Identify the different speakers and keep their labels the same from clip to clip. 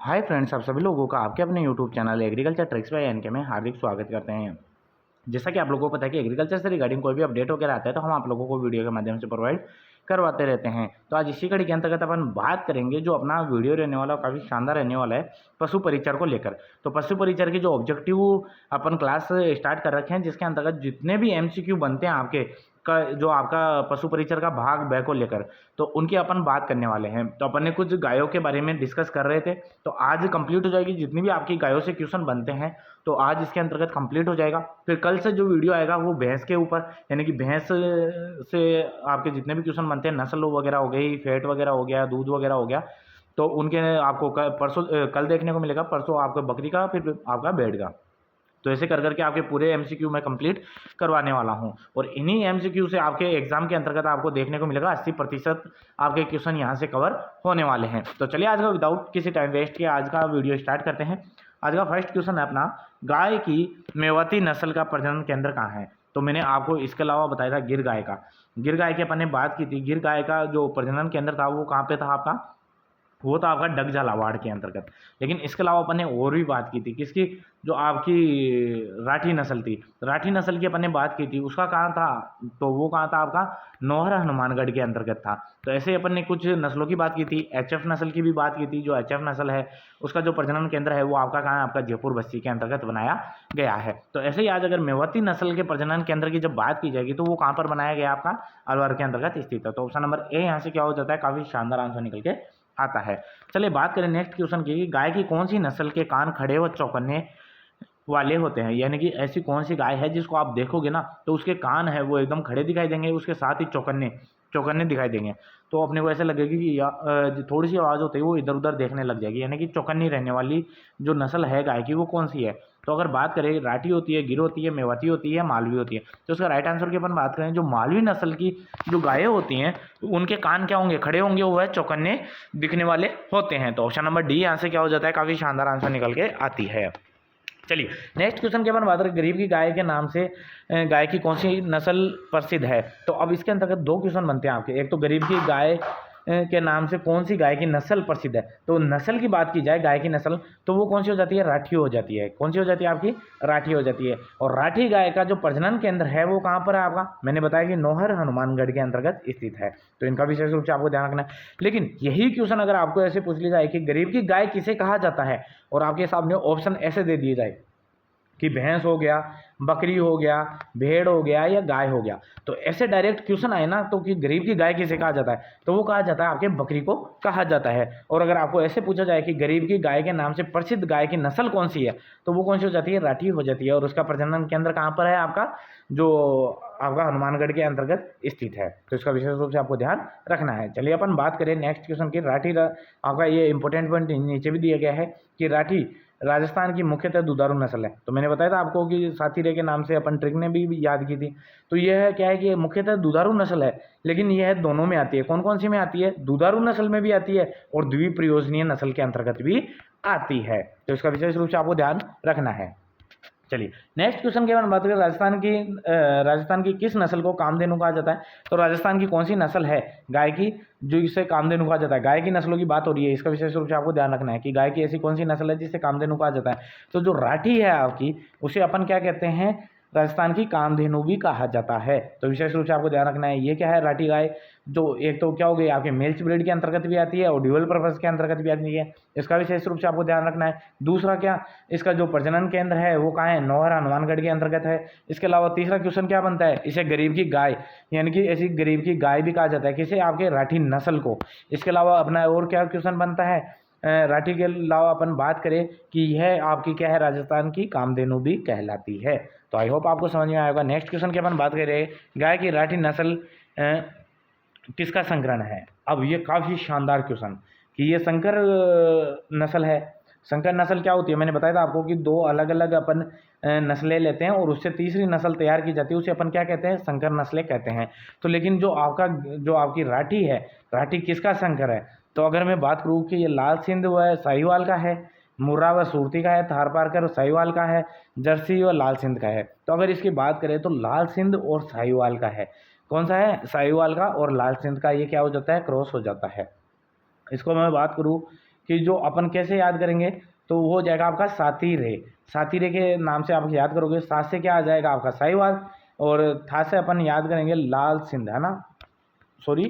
Speaker 1: Hi friends, आप सभी लोगों का आपके अपने YouTube channel agriculture tricks by NK में हार्दिक स्वागत करते हैं। जैसा कि आप लोगों को पता है कि एग्रीकल्चर से रिगार्डिंग कोई भी अपडेट वगैरह आता है तो हम आप लोगों को वीडियो के माध्यम से प्रोवाइड करवाते रहते हैं। तो आज इसी कड़ी के अंतर्गत अपन बात करेंगे, जो अपना वीडियो रहने वाला काफ़ी शानदार रहने वाला है पशु परिचर को लेकर। तो पशु परिचर के जो ऑब्जेक्टिव अपन क्लास स्टार्ट कर रखे हैं, जिसके अंतर्गत जितने भी एमसीक्यू बनते हैं आपके का, जो आपका पशु परिचर का भाग ब को लेकर, तो उनकी अपन बात करने वाले हैं। तो अपन ने कुछ गायों के बारे में डिस्कस कर रहे थे, तो आज कंप्लीट हो जाएगी जितनी भी आपकी गायों से क्वेश्चन बनते हैं, तो आज इसके अंतर्गत कंप्लीट हो जाएगा। फिर कल से जो वीडियो आएगा वो भैंस के ऊपर, यानी कि भैंस से आपके जितने भी क्वेश्चन बनते हैं, नस्ल वगैरह हो गई, फैट वगैरह हो गया, दूध वगैरह हो गया, तो उनके आपको परसों कल देखने को मिलेगा, परसों आपका बकरी का, फिर आपका भेड़ का। तो ऐसे कर करके आपके पूरे एमसीक्यू मैं कंप्लीट करवाने वाला हूं, और इन्हीं एमसीक्यू से आपके एग्जाम के अंतर्गत आपको देखने को मिलेगा 80% आपके क्वेश्चन यहां से कवर होने वाले हैं। तो चलिए आज का विदाउट किसी टाइम वेस्ट के आज का वीडियो स्टार्ट करते हैं। आज का फर्स्ट क्वेश्चन है अपना, गाय की मेवाती नस्ल का प्रजनन केंद्र कहाँ है। तो मैंने आपको इसके अलावा बताया था गिर गाय का। गिर गाय की अपन ने बात की थी। गिर गाय का जो प्रजनन केंद्र था वो कहाँ पे था आपका, वो तो आपका डगझाला वार्ड के अंतर्गत। लेकिन इसके अलावा अपन ने और भी बात की थी किसकी, जो आपकी राठी नस्ल थी, राठी नस्ल की अपन ने बात की थी, उसका कहाँ था, तो वो कहाँ था आपका नौहर हनुमानगढ़ के अंतर्गत था। तो ऐसे अपन ने कुछ नस्लों की बात की थी, एचएफ नस्ल की भी बात की थी। जो एचएफ नस्ल है उसका जो प्रजनन केंद्र है वो आपका कहाँ है, आपका जयपुर बस्ती के अंतर्गत बनाया गया है। तो ऐसे ही आज अगर मेवाती नस्ल के प्रजनन केंद्र की जब बात की जाएगी तो वो कहाँ पर बनाया गया, आपका अलवर के अंतर्गत स्थित है। तो ऑप्शन नंबर ए यहाँ से क्या हो जाता है, काफी शानदार आंसर निकल के आता है। चलिए बात करें नेक्स्ट क्वेश्चन की, गाय की कौन सी नस्ल के कान खड़े व चौकन्ने वाले होते हैं। यानी कि ऐसी कौन सी गाय है जिसको आप देखोगे ना तो उसके कान है वो एकदम खड़े दिखाई देंगे, उसके साथ ही चौकन्ने चौकन्ने दिखाई देंगे। तो अपने को ऐसे लगेगी कि थोड़ी सी आवाज़ होती है वो इधर उधर देखने लग जाएगी। यानी कि चौकन्नी रहने वाली जो नस्ल है गाय की वो कौन सी है। तो अगर बात करें, राठी होती है, गिर होती है, मेवाती होती है, मालवी होती है। तो उसका राइट आंसर की अपन बात करें, जो मालवी नस्ल की जो गायें होती हैं उनके कान क्या होंगे, खड़े होंगे, वो है चौकन्ने दिखने वाले होते हैं। तो ऑप्शन नंबर डी यहाँ से क्या हो जाता है, काफ़ी शानदार आंसर निकल के आती है। चलिए नेक्स्ट क्वेश्चन की अपन बात करें, गरीब की गाय के नाम से गाय की कौन सी नस्ल प्रसिद्ध है। तो अब इसके अंतर्गत दो क्वेश्चन बनते हैं आपके। एक तो गरीब की गाय के नाम से कौन सी गाय की नस्ल प्रसिद्ध है। तो नस्ल की बात की जाए गाय की नस्ल, तो वो कौन सी हो जाती है, राठी हो जाती है। कौन सी हो जाती है आपकी, राठी हो जाती है। और राठी गाय का जो प्रजनन केंद्र है वो कहाँ पर है आपका, मैंने बताया कि नौहर हनुमानगढ़ के अंतर्गत स्थित है। तो इनका विशेष रूप से आपको ध्यान रखना है। लेकिन यही क्वेश्चन अगर आपको ऐसे पूछ लिया जाए कि गरीब की गाय किसे कहा जाता है, और आपके सामने ऑप्शन ऐसे दे दिए जाए कि भैंस हो गया, बकरी हो गया, भेड़ हो गया, या गाय हो गया, तो ऐसे डायरेक्ट क्वेश्चन आए ना तो कि गरीब की गाय किसे कहा जाता है, तो वो कहा जाता है आपके बकरी को कहा जाता है। और अगर आपको ऐसे पूछा जाए कि गरीब की गाय के नाम से प्रसिद्ध गाय की नस्ल कौन सी है, तो वो कौन सी हो जाती है, राठी हो जाती है। और उसका प्रजनन केंद्र कहाँ पर है आपका, जो आपका हनुमानगढ़ के अंतर्गत स्थित है। तो इसका विशेष रूप से आपको ध्यान रखना है। चलिए अपन बात करें नेक्स्ट क्वेश्चन की। राठी आपका ये इंपॉर्टेंट पॉइंट नीचे भी दिया गया है कि राठी राजस्थान की मुख्यतः दुधारू नस्ल है। तो मैंने बताया था आपको कि साथी रे के नाम से अपन ट्रिक ने भी याद की थी। तो यह है क्या है कि मुख्यतः दुधारू नस्ल है, लेकिन यह दोनों में आती है। कौन कौन सी में आती है, दुधारू नस्ल में भी आती है और द्विप्रयोजनीय नस्ल के अंतर्गत भी आती है। तो इसका विशेष रूप से आपको ध्यान रखना है। चलिए नेक्स्ट क्वेश्चन के बारे में बात करें, राजस्थान की किस नस्ल को कामधेनु कहा जाता है। तो राजस्थान की कौन सी नस्ल है गाय की जो इसे कामधेनु कहा जाता है। गाय की नस्लों की बात हो रही है, इसका विशेष रूप से आपको ध्यान रखना है कि गाय की ऐसी कौन सी नस्ल है जिसे कामधेनु कहा जाता है। तो जो राठी है आपकी, उसे अपन क्या कहते हैं, राजस्थान की कामधेनु भी कहा जाता है। तो विशेष रूप से आपको ध्यान रखना है। ये क्या है, राठी गाय जो एक तो क्या हो गई आपके मेल्स ब्रीड के अंतर्गत भी आती है और ड्यूअल पर्पस के अंतर्गत भी आती है। इसका विशेष रूप से आपको ध्यान रखना है। दूसरा क्या, इसका जो प्रजनन केंद्र है वो कहाँ है, नौहर हनुमानगढ़ के अंतर्गत है। इसके अलावा तीसरा क्वेश्चन क्या बनता है, इसे गरीब की गाय, यानी कि ऐसी गरीब की गाय भी कहा जाता है किसे, आपके राठी नस्ल को। इसके अलावा अपना और क्या क्वेश्चन बनता है, राठी के अलावा अपन बात करें कि यह आपकी क्या है, राजस्थान की कामधेनु भी कहलाती है। तो आई होप आपको समझ में आएगा। नेक्स्ट क्वेश्चन की अपन बात करें, गाय की राठी नस्ल किसका संकरण है। अब ये काफ़ी शानदार क्वेश्चन कि ये संकर नस्ल है। संकर नस्ल क्या होती है, मैंने बताया था आपको कि दो अलग अलग अपन नस्लें लेते हैं और उससे तीसरी नस्ल तैयार की जाती है, उसे अपन क्या कहते हैं, संकर नस्लें कहते हैं। तो लेकिन जो आपकी राठी है, राठी किसका संकर है। तो अगर मैं बात करूँ कि ये लाल सिंध व साहिवाल का है, मुर्रा व सूरती का है, थार पारकर साहिवाल का है, जर्सी व लाल सिंध का है। तो अगर इसकी बात करें तो लाल सिंध और साहिवाल का है। कौन सा है, साहिवाल का और लाल सिंध का, ये क्या हो जाता है, क्रॉस हो जाता है। इसको मैं बात करूँ कि जो अपन कैसे याद करेंगे, तो वो हो जाएगा आपका सातिरे। सातिरे के नाम से आप याद करोगे। सा से क्या आ जाएगा आपका साहिवाल, और था से अपन याद करेंगे लाल सिंध, है ना, सॉरी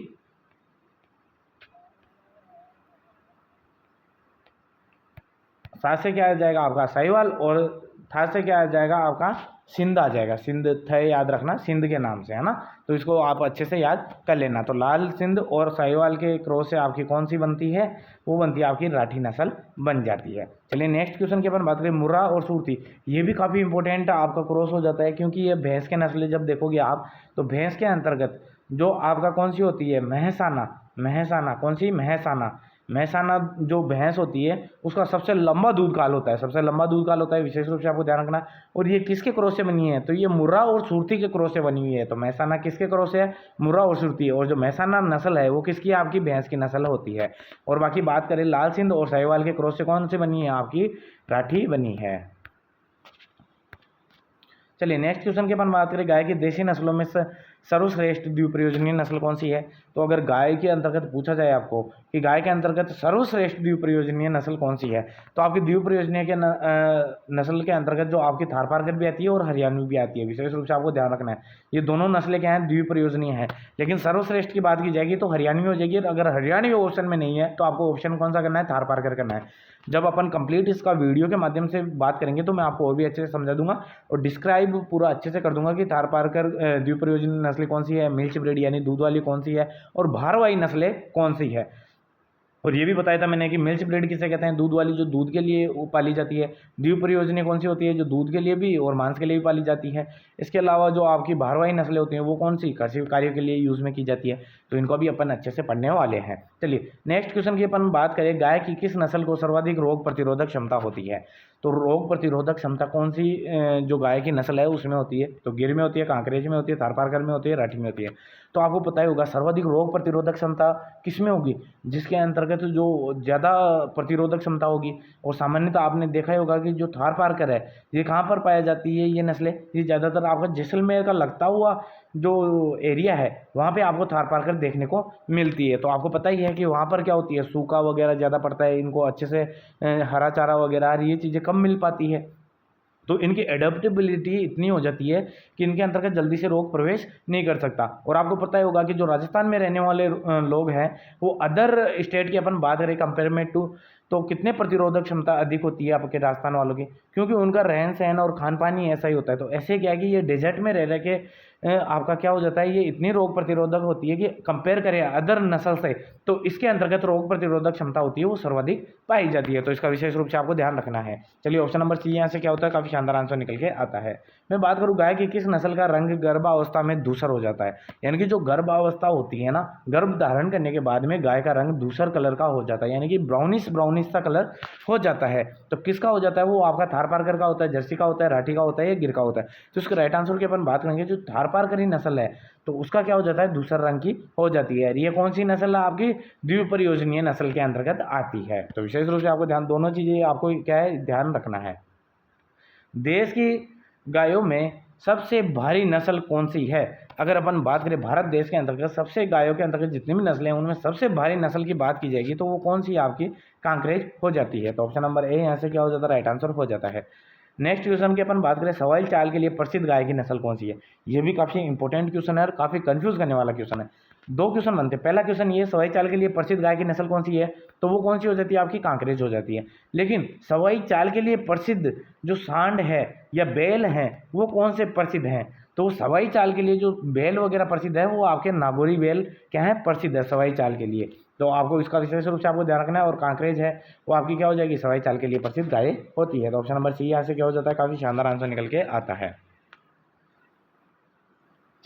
Speaker 1: सा से क्या आ जाएगा आपका साहिवाल, और था से क्या आ जाएगा आपका सिंध आ जाएगा। सिंध थे याद रखना, सिंध के नाम से, है ना, तो इसको आप अच्छे से याद कर लेना। तो लाल सिंध और साहिवाल के क्रॉस से आपकी कौन सी बनती है, वो बनती है आपकी राठी नस्ल बन जाती है। चलिए नेक्स्ट क्वेश्चन की अपन बात करें, मुर्रा और सुरती। ये भी काफ़ी इंपॉर्टेंट आपका क्रॉस हो जाता है, क्योंकि ये भैंस के नस्लें जब देखोगे आप, तो भैंस के अंतर्गत जो आपका कौन सी होती है, महसाना। महसाना कौन सी, महसाना। महसाना जो भैंस होती है उसका सबसे लंबा दूध काल होता है, सबसे लंबा दूध काल होता है, विशेष रूप से आपको ध्यान रखना। और ये किसके क्रॉस से बनी है, तो ये मुर्रा और सुरती के क्रॉस से बनी हुई है। तो महसाना किसके क्रॉस से है, मुर्रा और सुरती। और जो महसाना नस्ल है वो किसकी, आपकी भैंस की नस्ल होती है। और बाकी बात करें लाल सिंध और साहिवाल के क्रॉस से कौन से बनी है, आपकी राठी बनी है। चलिए नेक्स्ट क्वेश्चन की अपन बात करें, गाय की देशी नस्लों में सर्वश्रेष्ठ द्विप्रयोजनीय नस्ल कौन सी है। तो अगर गाय के अंतर्गत पूछा जाए आपको कि गाय के अंतर्गत सर्वश्रेष्ठ द्विप्रयोजनीय नस्ल कौन सी है, तो आपकी द्विप्रयोजनीय के नस्ल के अंतर्गत जो आपकी थारपारकर भी आती है और हरियाणवी भी आती है। विशेष रूप से आपको ध्यान रखना है, ये दोनों नस्लें क्या हैं, द्विप्रयोजनीय है। लेकिन सर्वश्रेष्ठ की बात की जाएगी तो हरियाणवी हो जाएगी। अगर हरियाणवी ऑप्शन में नहीं है तो आपको ऑप्शन कौन सा करना है, थारपारकर करना है। जब अपन कंप्लीट इसका वीडियो के माध्यम से बात करेंगे तो मैं आपको और भी अच्छे से समझा दूंगा और डिस्क्राइब पूरा अच्छे से कर दूंगा कि थारपारकर द्विप्रयोजनीय नस्लें कौन सी है, मिल्च ब्रीड यानी दूध वाली कौन सी है, और भारवाही नस्लें कौन सी है। और ये भी बताया था मैंने कि मिल्च ब्रीड किसे कहते हैं, दूध वाली जो दूध के लिए पाली जाती है। द्विप्रयोजनीय कौन सी होती है, जो दूध के लिए भी और मांस के लिए भी पाली जाती है। इसके अलावा जो आपकी भारवाही नस्लें होती हैं वो कौन सी, कृषि कार्यों के लिए यूज़ में की जाती है। तो इनको भी अपन अच्छे से पढ़ने वाले हैं। चलिए नेक्स्ट क्वेश्चन की अपन बात करें, गाय की किस नस्ल को सर्वाधिक रोग प्रतिरोधक क्षमता होती है। तो रोग प्रतिरोधक क्षमता कौन सी जो गाय की नस्ल है उसमें होती है, तो गिर में होती है, कांकरेज में होती है, थारपारकर में होती है, राठी में होती है। तो आपको पता ही होगा सर्वाधिक रोग प्रतिरोधक क्षमता किस में होगी, जिसके अंतर्गत जो ज़्यादा प्रतिरोधक क्षमता होगी। और सामान्यतः आपने देखा ही होगा कि जो थारपारकर है ये कहाँ पर पाया जाती है, ये नस्लें ये ज़्यादातर आपका जैसलमेर का लगता हुआ जो एरिया है वहाँ पे आपको थारपारकर देखने को मिलती है। तो आपको पता ही है कि वहाँ पर क्या होती है, सूखा वगैरह ज़्यादा पड़ता है, इनको अच्छे से हरा चारा वगैरह ये चीज़ें कम मिल पाती है। तो इनकी एडेप्टेबिलिटी इतनी हो जाती है कि इनके अंतर्गत जल्दी से रोग प्रवेश नहीं कर सकता। और आपको पता ही होगा कि जो राजस्थान में रहने वाले लोग हैं वो अदर स्टेट की अपन बात करें कंपेयरमेंट टू, तो कितने प्रतिरोधक क्षमता अधिक होती है आपके राजस्थान वालों की, क्योंकि उनका रहन सहन और खान पान ही ऐसा ही होता है। तो ऐसे क्या है कि ये डेजर्ट में रह के आपका क्या हो जाता है, ये इतनी रोग प्रतिरोधक होती है कि कंपेयर करें अदर नस्ल से तो इसके अंतर्गत रोग प्रतिरोधक क्षमता होती है वो सर्वाधिक पाई जाती है। तो इसका विशेष रूप से आपको ध्यान रखना है। चलिए ऑप्शन नंबर सी यहाँ से क्या होता है, काफ़ी शानदार आंसर निकल के आता है। मैं बात करूँ गाय की किस नस्ल का रंग गर्भावस्था में धूसर हो जाता है, यानी कि जो गर्भावस्था होती है ना, गर्भ धारण करने के बाद में गाय का रंग धूसर कलर का हो जाता है, यानी कि ब्राउनिश ब्राउनिश सा कलर हो जाता है। तो किसका हो जाता है, वो आपका थारपारकर का होता है, जर्सी का होता है, राठी का होता है या गिर का होता है। तो इसका राइट आंसर की अपन बात करेंगे, जो थारपारकरी नस्ल है तो उसका क्या हो जाता है, धूसर रंग की हो जाती है। ये कौन सी नस्ल है, आपकी द्विप्रयोजनीय नस्ल के अंतर्गत आती है। तो विशेष रूप से आपको ध्यान, दोनों चीज़ें आपको क्या है ध्यान रखना है। देश की गायों में सबसे भारी नस्ल कौन सी है। अगर अपन बात करें भारत देश के अंतर्गत सबसे गायों के अंतर्गत जितनी भी नस्लें हैं उनमें सबसे भारी नस्ल की बात की जाएगी तो वो कौन सी आपकी कांकरेज हो जाती है। तो ऑप्शन नंबर ए यहाँ से क्या हो जाता है, राइट आंसर हो जाता है। नेक्स्ट क्वेश्चन की अपन बात करें, सवाई चाल के लिए प्रसिद्ध गाय की नस्ल कौन सी है। ये भी काफ़ी इंपॉर्टेंट क्वेश्चन है और काफ़ी कंफ्यूज करने वाला क्वेश्चन है। दो क्वेश्चन बनते हैं। पहला क्वेश्चन ये, सवाई चाल के लिए प्रसिद्ध गाय की नस्ल कौन सी है, तो वो कौन सी हो जाती है, आपकी कांकरेज हो जाती है। लेकिन सवाई चाल के लिए प्रसिद्ध जो सांड है या बैल हैं वो कौन से प्रसिद्ध हैं, तो सवाई चाल के लिए जो बैल वगैरह प्रसिद्ध है वो आपके नागौरी बैल क्या है, प्रसिद्ध है सवाई चाल के लिए। तो आपको इसका विशेष रूप से आपको ध्यान रखना है। और कांकरेज है वो आपकी क्या हो जाएगी, सवाई चाल के लिए प्रसिद्ध गाय होती है। तो ऑप्शन नंबर सी यहाँ से क्या हो जाता है, काफ़ी शानदार आंसर निकल के आता है।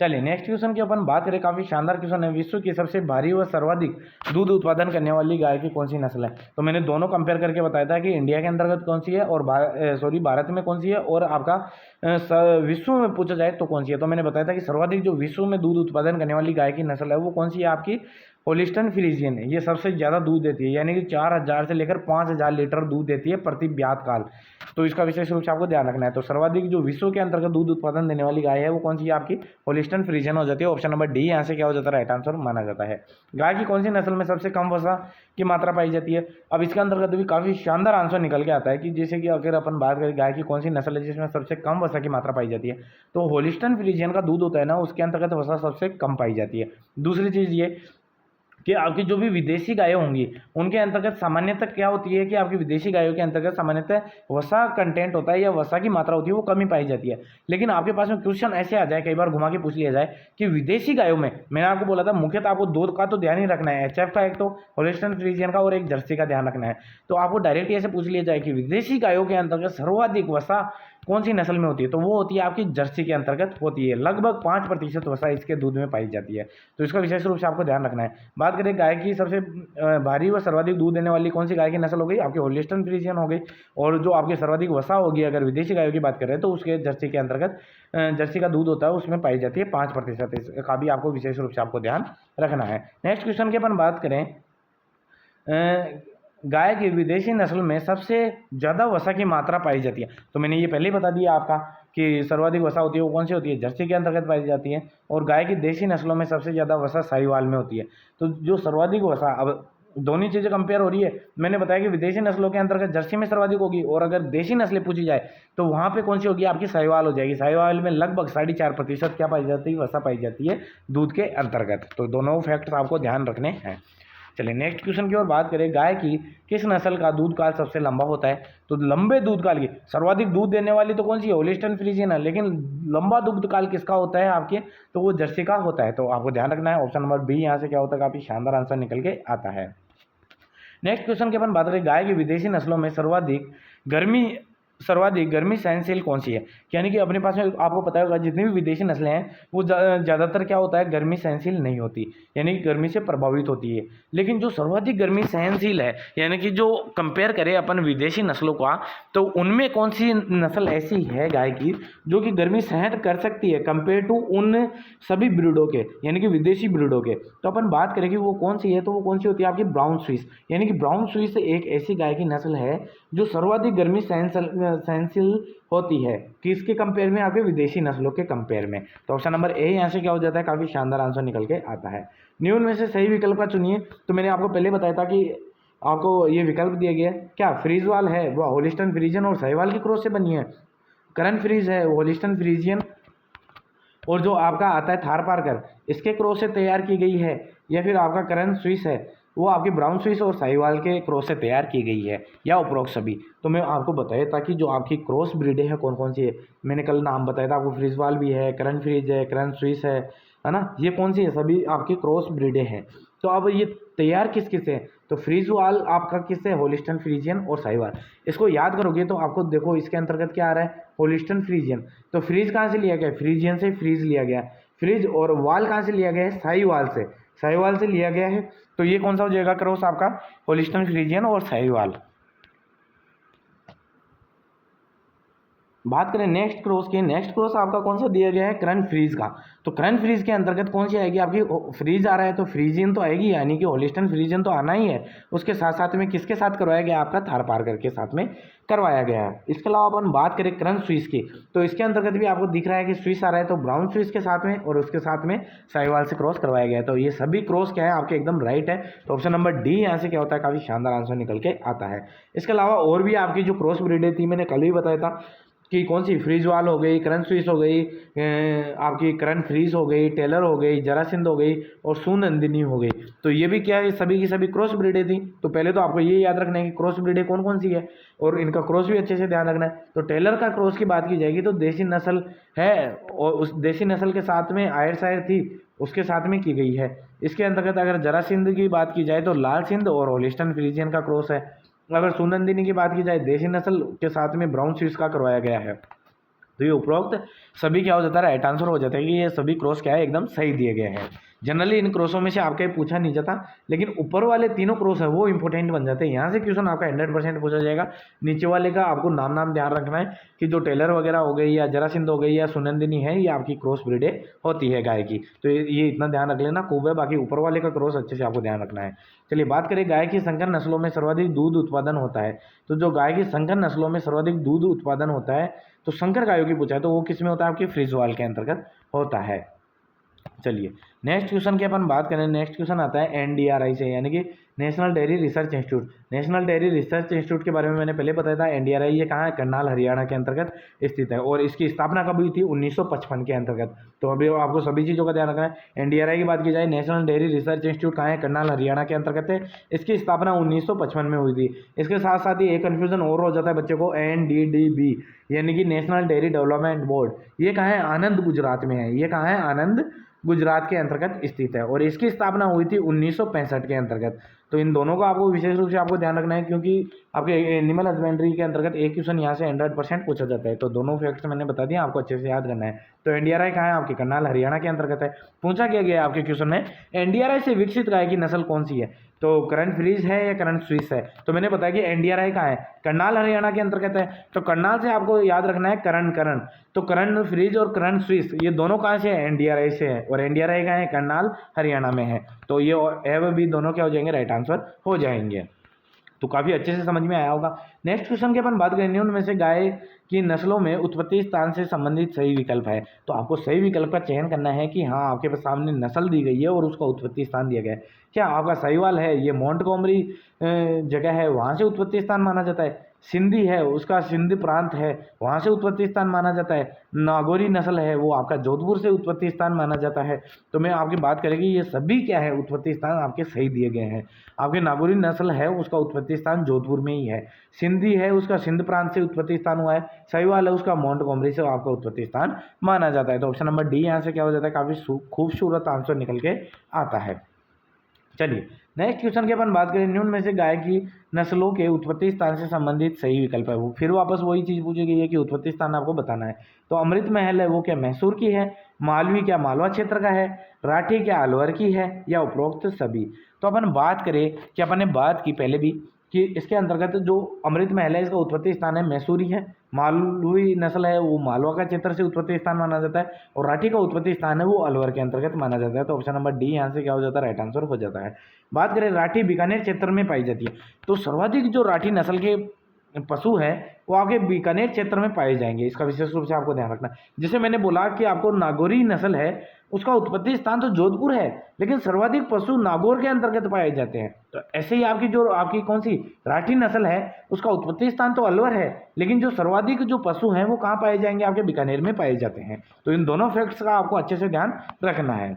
Speaker 1: चलिए नेक्स्ट क्वेश्चन की अपन बात करें, काफ़ी शानदार क्वेश्चन है। विश्व की सबसे भारी व सर्वाधिक दूध उत्पादन करने वाली गाय की कौन सी नस्ल है। तो मैंने दोनों कंपेयर करके बताया था कि इंडिया के अंतर्गत कौन सी है और भारत में कौन सी है, और आपका विश्व में पूछा जाए तो कौन सी है। तो मैंने बताया था कि सर्वाधिक जो विश्व में दूध उत्पादन करने वाली गाय की नस्ल है वो कौन सी है, आपकी होलिस्टन फ्रीजियन ये सबसे ज़्यादा दूध देती है, यानी कि 4000 से लेकर 5000 लीटर दूध देती है प्रति ब्यात काल। तो इसका विशेष रूप से आपको ध्यान रखना है। तो सर्वाधिक जो विश्व के अंतर्गत दूध उत्पादन देने वाली गाय है वो कौन सी है आपकी? होलिस्टन फ्रीजियन हो जाती है। ऑप्शन नंबर डी यहाँ से क्या हो जाता है? राइट आंसर माना जाता है। गाय की कौन सी नस्ल में सबसे कम वसा की मात्रा पाई जाती है? अब इसके अंतर्गत भी काफ़ी शानदार आंसर निकल के आता है कि जैसे कि अगर अपन बात करें गाय की कौन सी नस्ल है जिसमें सबसे कम वसा की मात्रा पाई जाती है, तो होलिस्टन फ्रीजियन का दूध होता है ना, उसके अंतर्गत वसा सबसे कम पाई जाती है। दूसरी चीज़ ये कि आपकी जो भी विदेशी गायें होंगी उनके अंतर्गत सामान्यतः क्या होती है कि आपकी विदेशी गायों के अंतर्गत सामान्यतः वसा कंटेंट होता है या वसा की मात्रा होती है वो कमी पाई जाती है। लेकिन आपके पास में क्वेश्चन ऐसे आ जाए, कई बार घुमा के पूछ लिया जाए कि विदेशी गायों में, मैंने आपको बोला था मुख्यतः आपको दो का तो ध्यान ही रखना है, एचएफ का एक तो होलिस्टन फ्रीजियन का और एक जर्सी का ध्यान रखना है। तो आपको डायरेक्ट ऐसे पूछ लिया जाए कि विदेशी गायों के अंतर्गत सर्वाधिक वसा कौन सी नस्ल में होती है, तो वो होती है आपकी जर्सी के अंतर्गत होती है। लगभग 5% वसा इसके दूध में पाई जाती है। तो इसका विशेष रूप से आपको ध्यान रखना है। बात करें गाय की सबसे भारी व सर्वाधिक दूध देने वाली कौन सी गाय की नस्ल हो गई? आपकी होलिस्टन फ्रीजियन हो गई। और जो आपकी सर्वाधिक वसा होगी अगर विदेशी गायों की बात करें तो उसके जर्सी के अंतर्गत जर्सी का दूध होता है उसमें पाई जाती है 5%। इसका भी आपको विशेष रूप से आपको ध्यान रखना है। नेक्स्ट क्वेश्चन की अपन बात करें, गाय की विदेशी नस्ल में सबसे ज़्यादा वसा की मात्रा पाई जाती है, तो मैंने ये पहले ही बता दिया आपका कि सर्वाधिक वसा होती है वो कौन सी होती है? जर्सी के अंतर्गत पाई जाती है। और गाय की देशी नस्लों में सबसे ज़्यादा वसा साहिवाल में होती है। तो जो सर्वाधिक वसा, अब दोनों चीज़ें कंपेयर हो रही है। मैंने बताया कि विदेशी नस्लों के अंतर्गत जर्सी में सर्वाधिक होगी और अगर देशी नस्लें पूछी जाए तो वहाँ पे कौन सी होगी? आपकी साहिवाल हो जाएगी। साहिवाल में लगभग 4.5% क्या पाई जाती है? वसा पाई जाती है दूध के अंतर्गत। तो दोनों फैक्ट्स आपको ध्यान रखने हैं। चलिए नेक्स्ट क्वेश्चन की ओर बात करें, गाय की किस नस्ल का दूध काल सबसे लंबा होता है? तो लंबे दूध काल की सर्वाधिक दूध देने वाली तो कौन सी है? होलिस्टन फ्रीजियन है। लेकिन लंबा दूध काल किसका होता है आपके? तो वो जर्सी का होता है। तो आपको ध्यान रखना है। ऑप्शन नंबर बी यहाँ से क्या होता है? काफी शानदार आंसर निकल के आता है। नेक्स्ट क्वेश्चन की अपन बात करें, गाय की विदेशी नस्लों में सर्वाधिक गर्मी सहनशील कौन सी है? यानी कि अपने पास में आपको पता होगा जितनी भी विदेशी नस्लें हैं वो ज़्यादातर क्या होता है? गर्मी सहनशील नहीं होती, यानी कि गर्मी से प्रभावित होती है। लेकिन जो सर्वाधिक गर्मी सहनशील है, यानी कि जो कंपेयर करें अपन विदेशी नस्लों का, तो उनमें कौन सी नस्ल ऐसी है गाय की जो कि गर्मी सहन कर सकती है कंपेयर टू उन सभी ब्रीडों के, यानी कि विदेशी ब्रीडों के? तो अपन बात करें कि वो कौन सी है, तो वो कौन सी होती है? आपकी ब्राउन स्विस। यानी कि ब्राउन स्विस एक ऐसी गाय की नस्ल है जो सर्वाधिक गर्मी सहनशील होती है। किसके कंपेयर में? आपके विदेशी नस्लों के कंपेयर में। तो ऑप्शन नंबर ए यहाँ से क्या हो जाता है? काफी शानदार आंसर निकल के आता है। निम्न में से सही विकल्प का चुनिए। तो मैंने आपको पहले बताया था कि आपको ये विकल्प दिया गया है, क्या फ्रीजवाल है वह होलिस्टन फ्रीजियन और साहिवाल की क्रॉस से बनी है, करन फ्रीज है होलिस्टन फ्रीजियन और जो आपका आता है थारपारकर इसके क्रॉस से तैयार की गई है, या फिर आपका करन स्विस है वो आपकी ब्राउन स्विस और साहिवाल के क्रॉस से तैयार की गई है, या उपरोक्त सभी? तो मैं आपको बताया था कि जो आपकी क्रॉस ब्रीडें हैं कौन कौन सी है। मैंने कल नाम बताया था आपको, फ्रीजवाल भी है, करन फ्रीज है, करन स्विस है ना, ये कौन सी है? सभी आपकी क्रॉस ब्रीडें हैं। तो अब ये तैयार किस किस है? तो फ्रीजवाल आपका किससे? होलिस्टन फ्रीजियन और साहिवाल। इसको याद करोगे तो आपको देखो इसके अंतर्गत क्या आ रहा है? होलिस्टन फ्रीजियन। तो फ्रीज कहाँ से लिया गया? फ्रीजियन से फ्रीज लिया गया। फ्रीज और वाल कहाँ से लिया गया है? साहिवाल से। साहिवाल से लिया गया है। तो ये कौन सा हो जाएगा क्रॉस आपका? होलिस्टन फ्रीजियन और साहिवाल। बात करें नेक्स्ट क्रॉस की, नेक्स्ट क्रॉस आपका कौन सा दिया गया है? करन फ्रीज का। तो करन फ्रीज के अंतर्गत कौन सी आएगी आपकी? फ्रीज आ रहा है तो फ्रीजियन तो आएगी, यानी कि होलिस्टन फ्रीजियन तो आना ही है। उसके साथ साथ में किसके साथ करवाया गया? आपका थारपारकर के साथ में करवाया गया है। इसके अलावा अपन बात करें करन स्विस की, तो इसके अंतर्गत भी आपको दिख रहा है कि स्विस आ रहा है, तो ब्राउन स्विस के साथ में और उसके साथ में साहिवाल से क्रॉस करवाया गया है। तो ये सभी क्रॉस क्या है आपके? एकदम राइट है। तो ऑप्शन नंबर डी यहाँ से क्या होता है? काफी शानदार आंसर निकल के आता है। इसके अलावा और भी आपकी जो क्रॉस ब्रीडें थी मैंने कल भी बताया था कि कौन सी? फ्रीजवाल हो गई, करन स्विस हो गई, आपकी करन फ्रीज हो गई, टेलर हो गई, जरासिंध हो गई और सुनंदिनी हो गई। तो ये भी क्या है? सभी की सभी क्रॉस ब्रीडें थी। तो पहले तो आपको ये याद रखना है कि क्रॉस ब्रीडें कौन कौन सी है और इनका क्रॉस भी अच्छे से ध्यान रखना है। तो टेलर का क्रॉस की बात की जाएगी तो देसी नस्ल है और उस देसी नस्ल के साथ में आयर सायर थी उसके साथ में की गई है। इसके अंतर्गत अगर जरासिंध की बात की जाए तो लाल सिंध और होलिस्टन फ्रीजियन का क्रॉस है। अगर सुनंदिनी की बात की जाए देसी नस्ल के साथ में ब्राउन स्विस का करवाया गया है। तो ये उपरोक्त सभी क्या हो जाता है? राइट आंसर हो जाता है कि ये सभी क्रॉस क्या है? एकदम सही दिए गए हैं। जनरली इन क्रॉसों में से आपका ये पूछा नहीं जाता, लेकिन ऊपर वाले तीनों क्रॉस है वो इंपॉर्टेंट बन जाते हैं। यहाँ से क्वेश्चन आपका 100% पूछा जाएगा। नीचे वाले का आपको नाम ध्यान रखना है कि जो टेलर वगैरह हो गई या जरासिंध हो गई या सुनंदिनी है, ये आपकी क्रॉस ब्रीडें होती है गाय की, तो ये इतना ध्यान रख लेना खूब है। बाकी ऊपर वाले का क्रॉस अच्छे से आपको ध्यान रखना है। चलिए बात करें गाय की संकर नस्लों में सर्वाधिक दूध उत्पादन होता है। तो जो गाय की संकर नस्लों में सर्वाधिक दूध उत्पादन होता है, तो संकर गायों की पूछा है तो वो किस में होता है, आपकी फ्रीजवाल के अंतर्गत होता है। चलिए नेक्स्ट क्वेश्चन की अपन बात करें। नेक्स्ट क्वेश्चन आता है एनडीआरआई से, यानी कि national dairy research institute. National dairy research institute के बारे में मैंने पहले बताया था। एनडीआरआई ये कहाँ है, करनाल हरियाणा के अंतर्गत स्थित है, और इसकी स्थापना कब हुई थी, 1955 के अंतर्गत। तो अभी आपको सभी चीज़ों का ध्यान रखना है। एनडीआरआई की बात की जाए, नेशनल डेयरी रिसर्च इंस्टीट्यूट कहाँ है, करनाल हरियाणा के अंतर्गत है। इसकी स्थापना 1955 में हुई थी। इसके साथ साथ ही एक कन्फ्यूजन और हो जाता है बच्चों को, NDDB यानी कि नेशनल डेयरी डेवलपमेंट बोर्ड, ये कहाँ है, आनंद गुजरात में है। ये कहाँ है, आनंद गुजरात के अंतर्गत स्थित है, और इसकी स्थापना हुई थी 1965 के अंतर्गत। तो इन दोनों का आपको विशेष रूप से आपको ध्यान रखना है, क्योंकि आपके एनिमल हस्बेंड्री के अंतर्गत एक क्वेश्चन यहाँ से 100% पूछा जाता है। तो दोनों फैक्ट्स मैंने बता दिया, आपको अच्छे से याद करना है। तो एनडीआरआई कहाँ है, आपके करनाल हरियाणा के अंतर्गत है। पूछा क्या गया आपके क्वेश्चन में, एनडीआरआई से विकसित गाय की नस्ल कौन सी है, तो करंट फ्रीज है या करंट स्विस है। तो मैंने बताया कि एनडीआरआई कहाँ है, करनाल हरियाणा के अंतर्गत है। तो करनाल से आपको याद रखना है करण। तो करंट फ्रीज और करंट स्विस ये दोनों कहाँ से है, एनडीआरआई से है, और एनडीआरआई कहाँ है, करनाल हरियाणा में है। तो ये एव भी दोनों क्या हो जाएंगे, राइट आंसर हो जाएंगे। तो काफ़ी अच्छे से समझ में आया होगा। नेक्स्ट क्वेश्चन की अपन बात करेंगे, उनमें से गाय की नस्लों में उत्पत्ति स्थान से संबंधित सही विकल्प है। तो आपको सही विकल्प का चयन करना है कि हाँ आपके पास सामने नस्ल दी गई है और उसका उत्पत्ति स्थान दिया गया है। क्या आपका साहिवाल है, ये मोंटगोमरी जगह है, वहाँ से उत्पत्ति स्थान माना जाता है। सिंधी है, उसका सिंध प्रांत है, वहाँ से उत्पत्ति स्थान माना जाता है। नागौरी नस्ल है, वो आपका जोधपुर से उत्पत्ति स्थान माना जाता है। तो मैं आपकी बात करेंगे, ये सभी क्या है, उत्पत्ति स्थान आपके सही दिए गए हैं। आपके नागौरी नस्ल है, उसका उत्पत्ति स्थान जोधपुर में ही है। सिंधी है, उसका सिंध प्रांत से उत्पत्ति स्थान हुआ है। साहिवाल है, उसका मोंटगोमरी से आपका उत्पत्ति स्थान माना जाता है। तो ऑप्शन नंबर डी यहाँ से क्या हो जाता है, काफ़ी खूबसूरत आंसर निकल के आता है। चलिए नेक्स्ट क्वेश्चन की अपन बात करें, निम्न में से गाय की नस्लों के उत्पत्ति स्थान से संबंधित सही विकल्प है। वो फिर वापस वही चीज़ पूछी गई है कि उत्पत्ति स्थान आपको बताना है। तो अमृत महल है, वो क्या मैसूर की है। मालवी क्या मालवा क्षेत्र का है। राठी क्या अलवर की है, या उपरोक्त सभी। तो अपन बात करें कि अपन ने बात की पहले भी कि इसके अंतर्गत जो अमृत महल है, इसका उत्पत्ति स्थान है मैसूरी है। मालवी नस्ल है, वो मालवा का क्षेत्र से उत्पत्ति स्थान माना जाता है, और राठी का उत्पत्ति स्थान है वो अलवर के अंतर्गत माना जाता है। तो ऑप्शन नंबर डी यहाँ से क्या हो जाता है, राइट आंसर हो जाता है। बात करें राठी बीकानेर क्षेत्र में पाई जाती है। तो सर्वाधिक जो राठी नस्ल के पशु है वो आपके बीकानेर क्षेत्र में पाए जाएंगे, इसका विशेष रूप से आपको ध्यान रखना है। जैसे मैंने बोला कि आपको नागौरी नस्ल है, उसका उत्पत्ति स्थान तो जोधपुर है, लेकिन सर्वाधिक पशु नागौर के अंतर्गत पाए जाते हैं। तो ऐसे ही आपकी कौन सी राठी नस्ल है, उसका उत्पत्ति स्थान तो अलवर है, लेकिन जो सर्वाधिक जो पशु हैं वो कहाँ पाए जाएंगे, आपके बीकानेर में पाए जाते हैं। तो इन दोनों फैक्ट्स का आपको अच्छे से ध्यान रखना है।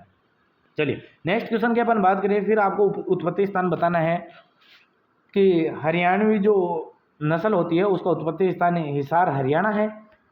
Speaker 1: चलिए नेक्स्ट क्वेश्चन की अपन बात करें, फिर आपको उत्पत्ति स्थान बताना है कि हरियाणवी जो नस्ल होती है उसका उत्पत्ति स्थान हिसार हरियाणा है।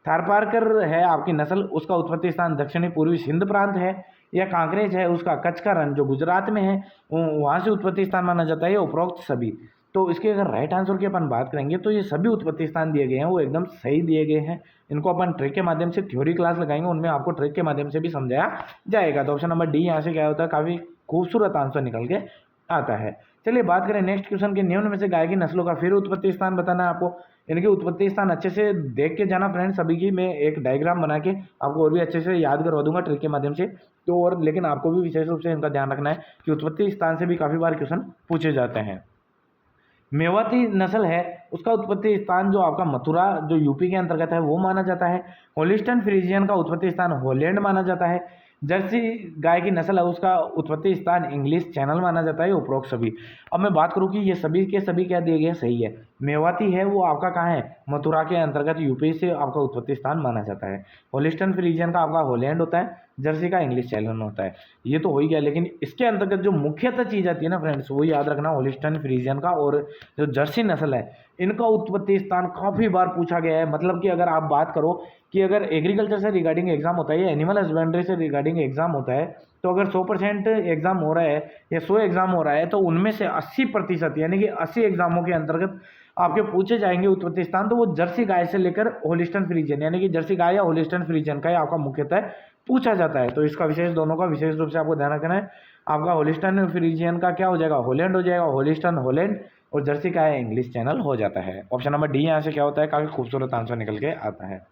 Speaker 1: थारपारकर है आपकी नस्ल, उसका उत्पत्ति स्थान दक्षिणी पूर्वी सिंध प्रांत है। या कांकरेज है, उसका कच्छ का रण जो गुजरात में है, वहाँ से उत्पत्ति स्थान माना जाता है। उपरोक्त सभी, तो इसके अगर राइट आंसर की अपन बात करेंगे तो ये सभी उत्पत्ति स्थान दिए गए हैं वो एकदम सही दिए गए हैं। इनको अपन ट्रिक के माध्यम से थ्योरी क्लास लगाएंगे, उनमें आपको ट्रिक के माध्यम से भी समझाया जाएगा। तो ऑप्शन नंबर डी यहाँ से क्या होता है, काफ़ी खूबसूरत आंसर निकल के आता है। चलिए बात करें नेक्स्ट क्वेश्चन के, निम्न में से गाय की नस्लों का फिर उत्पत्ति स्थान बताना है आपको। इनके उत्पत्ति स्थान अच्छे से देख के जाना फ्रेंड्स, सभी की मैं एक डायग्राम बना के आपको और भी अच्छे से याद करवा दूंगा ट्रिक के माध्यम से। तो और लेकिन आपको भी विशेष रूप से इनका ध्यान रखना है कि उत्पत्ति स्थान से भी काफ़ी बार क्वेश्चन पूछे जाते हैं। मेवाती नस्ल है, उसका उत्पत्ति स्थान जो आपका मथुरा जो यूपी के अंतर्गत है वो माना जाता है। होलिस्टन फ्रीजियन का उत्पत्ति स्थान हॉलैंड माना जाता है। जर्सी गाय की नस्ल है, उसका उत्पत्ति स्थान इंग्लिश चैनल माना जाता है। उपरोक्त सभी, अब मैं बात करूँ कि ये सभी के सभी क्या दिए गए सही है। मेवाती है वो आपका कहाँ है, मथुरा के अंतर्गत यूपी से आपका उत्पत्ति स्थान माना जाता है। होलिस्टन फ्रीजियन का आपका हॉलैंड होता है। जर्सी का इंग्लिश चैनल होता है। ये तो हो ही गया, लेकिन इसके अंतर्गत जो मुख्यतः चीज़ आती है ना फ्रेंड्स, वो याद रखना, होलिस्टन फ्रीजियन का और जो जर्सी नस्ल है इनका उत्पत्ति स्थान काफ़ी बार पूछा गया है। मतलब कि अगर आप बात करो कि अगर एग्रीकल्चर से रिगार्डिंग एग्जाम होता है या एनिमल हस्बेंड्री से रिगार्डिंग एग्जाम होता है, तो अगर 100% एग्जाम हो रहा है या 100 एग्जाम हो रहा है, तो उनमें से 80% यानी कि 80 एग्जामों के अंतर्गत आपके पूछे जाएंगे उत्पत्ति स्थान, तो वो जर्सी गाय से लेकर होलिस्टन फ्रीजियन यानी कि जर्सी गाय या होलिस्टन फ्रीजियन का ही आपका मुख्यतः पूछा जाता है। तो इसका विशेष, दोनों का विशेष रूप से आपको ध्यान रखना है। आपका होलिस्टन फ्रीजियन का क्या हो जाएगा, हॉलैंड हो जाएगा, होलिस्टन हॉलैंड, और जर्सी का है इंग्लिश चैनल हो जाता है। ऑप्शन नंबर डी यहाँ से क्या होता है, काफ़ी खूबसूरत आंसर निकल के आता है।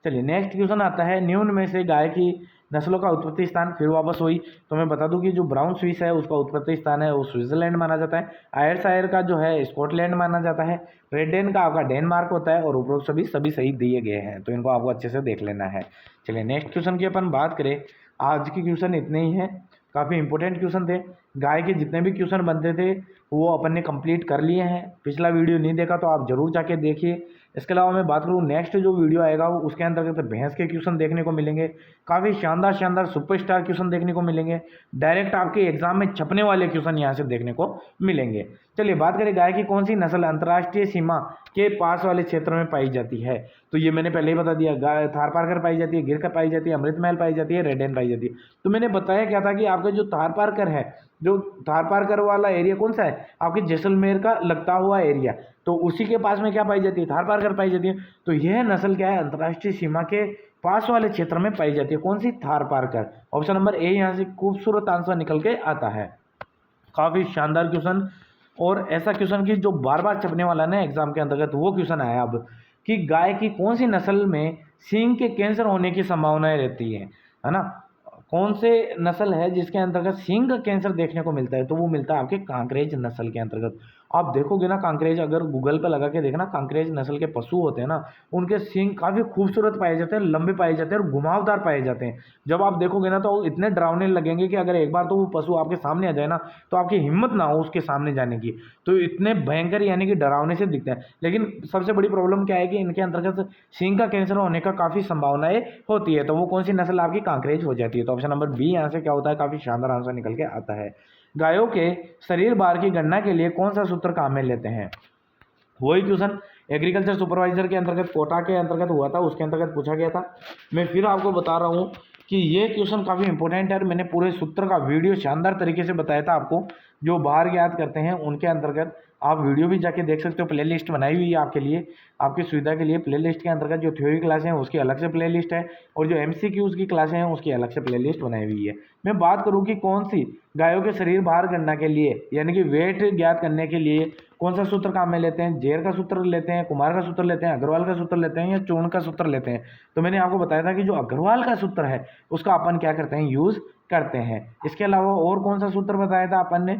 Speaker 1: चलिए नेक्स्ट क्वेश्चन आता है, निम्न में से गाय की नस्लों का उत्पत्ति स्थान। फिर वापस हुई, तो मैं बता दूं कि जो ब्राउन स्विस है उसका उत्पत्ति स्थान है वो स्विट्जरलैंड माना जाता है। आयरशायर का जो है स्कॉटलैंड माना जाता है। रेडेन का आपका डेनमार्क होता है। और उपरोक्त सभी सही दिए गए हैं, तो इनको आपको अच्छे से देख लेना है। चलिए नेक्स्ट क्वेश्चन की अपन बात करें, आज की क्वेश्चन इतने ही हैं, काफ़ी इंपॉर्टेंट क्वेश्चन थे। गाय के जितने भी क्वेश्चन बनते थे वो अपन ने कंप्लीट कर लिए हैं। पिछला वीडियो नहीं देखा तो आप जरूर जाके देखिए। इसके अलावा मैं बात करूँ नेक्स्ट जो वीडियो आएगा वो उसके अंतर्गत भैंस के क्वेश्चन देखने को मिलेंगे। काफ़ी शानदार शानदार सुपरस्टार क्वेश्चन देखने को मिलेंगे। डायरेक्ट आपके एग्जाम में छपने वाले क्वेश्चन यहाँ से देखने को मिलेंगे। चलिए बात करें, गाय की कौन सी नस्ल अंतर्राष्ट्रीय सीमा के पास वाले क्षेत्र में पाई जाती है। तो ये मैंने पहले ही बता दिया, गाय थारपारकर पाई जाती है, गिर पाई जाती है, अमृतमहल पाई जाती है, रेडेन पाई जाती है। तो मैंने बताया क्या था कि आपका जो थारपारकर है, जो थारपारकर वाला एरिया कौन सा है, आपके जैसलमेर का लगता हुआ एरिया, तो उसी के पास में क्या पाई जाती है, थारपारकर पाई जाती है। तो यह नस्ल क्या है, अंतर्राष्ट्रीय सीमा के पास वाले क्षेत्र में पाई जाती है। कौन सी, थारपारकर। ऑप्शन नंबर ए यहाँ से खूबसूरत आंसर निकल के आता है। काफ़ी शानदार क्वेश्चन, और ऐसा क्वेश्चन कि जो बार बार छपने वाला ना एग्जाम के अंतर्गत, वो क्वेश्चन आया अब कि गाय की कौन सी नस्ल में सींग के कैंसर होने की संभावनाएं रहती है ना। कौन से नस्ल है जिसके अंतर्गत सींग का कैंसर देखने को मिलता है, तो वो मिलता है आपके कांकरेज नस्ल के अंतर्गत। आप देखोगे ना कांकरेज, अगर गूगल पर लगा के देखना, कांकरेज नस्ल के पशु होते हैं ना, उनके सींग काफ़ी खूबसूरत पाए जाते हैं, लंबे पाए जाते हैं और घुमावदार पाए जाते हैं। जब आप देखोगे ना तो इतने डरावने लगेंगे कि अगर एक बार तो वो पशु आपके सामने आ जाए ना तो आपकी हिम्मत ना हो उसके सामने जाने की। तो इतने भयंकर यानी कि डरावने से दिखते हैं। लेकिन सबसे बड़ी प्रॉब्लम क्या है कि इनके अंतर्गत सींग का कैंसर होने का काफ़ी संभावनाएं होती है। तो वो कौन सी नस्ल आपकी, कांकरेज हो जाती है। तो ऑप्शन नंबर बी यहाँ से क्या होता है, काफ़ी शानदार आंसर निकल के आता है। गायों के शरीर भार की गणना के लिए कौन सा सूत्र काम में लेते हैं। वही क्वेश्चन एग्रीकल्चर सुपरवाइजर के अंतर्गत कोटा के अंतर्गत हुआ था, उसके अंतर्गत पूछा गया था। मैं फिर आपको बता रहा हूँ कि ये क्वेश्चन काफ़ी इंपॉर्टेंट है। मैंने पूरे सूत्र का वीडियो शानदार तरीके से बताया था आपको। जो बाहर याद करते हैं उनके अंतर्गत आप वीडियो भी जाके देख सकते हो, प्ले लिस्ट बनाई हुई है आपके लिए, आपकी सुविधा के लिए। प्ले लिस्ट के अंतर्गत जो थ्योरी क्लासें हैं उसकी अलग से प्ले लिस्ट है, और जो MCQs की क्लासें हैं उसकी अलग से प्ले लिस्ट बनाई हुई है। मैं बात करूँ कि कौन सी गायों के शरीर भार गणना के लिए यानी कि वेट ज्ञात करने के लिए कौन सा सूत्र काम में लेते हैं, जेर का सूत्र लेते हैं, कुमार का सूत्र लेते हैं, अग्रवाल का सूत्र लेते हैं, या चूर्ण का सूत्र लेते हैं। तो मैंने आपको बताया था कि जो अग्रवाल का सूत्र है उसका अपन क्या करते हैं, यूज करते हैं। इसके अलावा और कौन सा सूत्र बताया था अपन ने,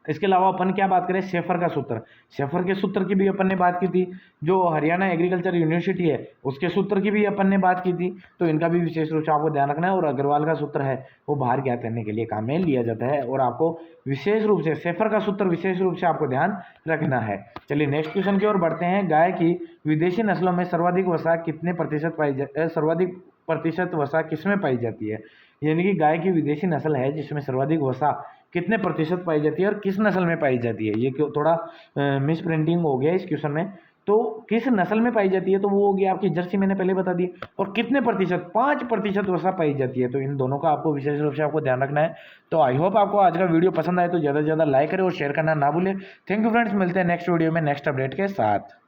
Speaker 1: इसके अलावा अपन क्या बात करें, शेफर का सूत्र। शेफर के सूत्र की भी अपन ने बात की थी। जो हरियाणा एग्रीकल्चर यूनिवर्सिटी है उसके सूत्र की भी अपन ने बात की थी। तो इनका भी विशेष रूप से आपको ध्यान रखना है। और अग्रवाल का सूत्र है वो बाहर ज्ञात करने के लिए काम में लिया जाता है, और आपको विशेष रूप से शेफर का सूत्र विशेष रूप से आपको ध्यान रखना है। चलिए नेक्स्ट क्वेश्चन की ओर बढ़ते हैं। गाय की विदेशी नस्लों में सर्वाधिक वसा कितने प्रतिशत पाई सर्वाधिक प्रतिशत वसा किसमें पाई जाती है। यानी कि गाय की विदेशी नस्ल है जिसमें सर्वाधिक वसा कितने प्रतिशत पाई जाती है और किस नस्ल में पाई जाती है। ये थोड़ा मिस प्रिंटिंग हो गया इस क्वेश्चन में। तो किस नस्ल में पाई जाती है, तो वो होगी आपकी जर्सी, मैंने पहले बता दी। और कितने प्रतिशत, 5% वसा पाई जाती है। तो इन दोनों का आपको विशेष रूप से आपको ध्यान रखना है। तो आई होप आपको आज का वीडियो पसंद आए तो ज़्यादा से ज़्यादा लाइक करें और शेयर करना ना भूलें। थैंक यू फ्रेंड्स, मिलते हैं नेक्स्ट वीडियो में नेक्स्ट अपडेट के साथ।